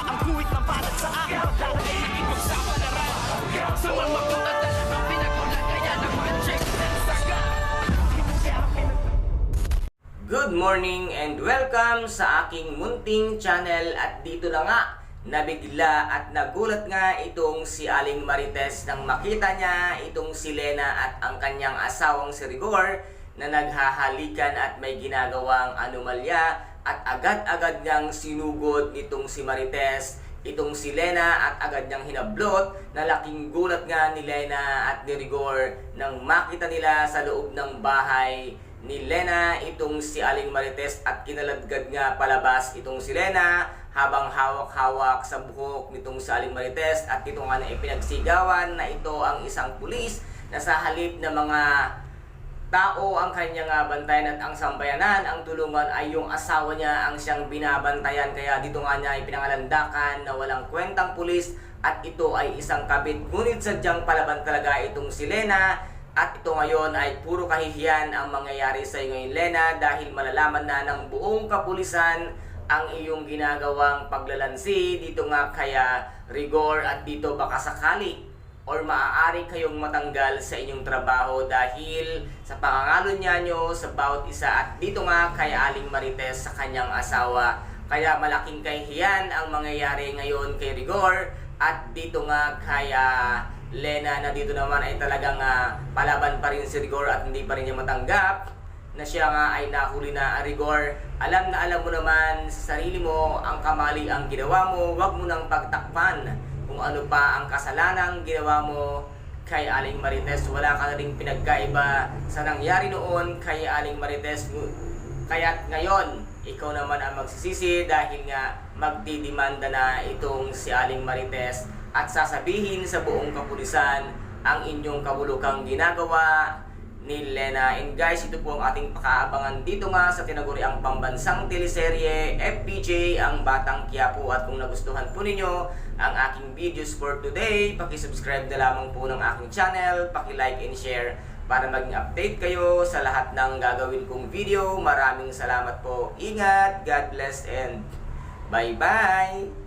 ang kuwit ng balat sa akin. Lalagay ng ipagsapalaran sa mga at talagang pinagulan kaya ng magic ng saga. Good morning and welcome sa aking munting channel. At dito na nga, nabigla at nagulat nga itong si Aling Marites nang makita niya itong si Lena at ang kanyang asawang si Rigor na naghahalikan at may ginagawang anomalya, at agad-agad niyang sinugod nitong si Marites itong si Lena at agad niyang hinablot. Na laking gulat nga ni Lena at ni Rigor nang makita nila sa loob ng bahay ni Lena itong si Aling Marites, at kinaladkad nga palabas itong si Lena habang hawak-hawak sa buhok nitong si Aling Marites. At ito nga na ipinagsigawan na ito ang isang pulis na sa halip na mga tao ang kanyang bantayan at ang sambayanan ang tulungan, ay yung asawa niya ang siyang binabantayan. Kaya dito nga niya ipinangalandakan na walang kwentang pulis at ito ay isang kabit. Ngunit sadyang palaban talaga itong si Lena. At ito ngayon ay puro kahihiyan ang mangyayari sa iyo ngayon, Lena, dahil malalaman na ng buong kapulisan ang iyong ginagawang paglalansi dito nga kaya Rigor, at dito baka sakali or maaari kayong matanggal sa inyong trabaho dahil sa pangangalo nyo sa bawat isa, at dito nga kay Aling Marites sa kanyang asawa. Kaya malaking kahihiyan ang mangyayari ngayon kay Rigor, at dito nga kaya Lena na dito naman ay talagang palaban pa rin si Rigor at hindi pa rin niya matanggap na siya nga ay nahuli na. Rigor, alam na alam mo naman sa sarili mo ang kamali ang ginawa mo, wag mo nang pagtakpan kung ano pa ang kasalanang ginawa mo kay Aling Marites. Wala ka na rin pinagkaiba sa nangyari noon kay Aling Marites. Kaya't ngayon, ikaw naman ang magsisisi dahil nga magdidemanda na itong si Aling Marites at sasabihin sa buong kapulisan ang inyong kabulukang ginagawa ni Lena. And guys, ito po ang ating pakaabangan dito nga sa tinaguriang pambansang teleserye FPJ, ang Batang Quiapo. At kung nagustuhan po ninyo ang aking videos for today, paki-subscribe na lamang po ng aking channel, paki-like and share para maging update kayo sa lahat ng gagawin kong video. Maraming salamat po. Ingat, God bless, and bye-bye!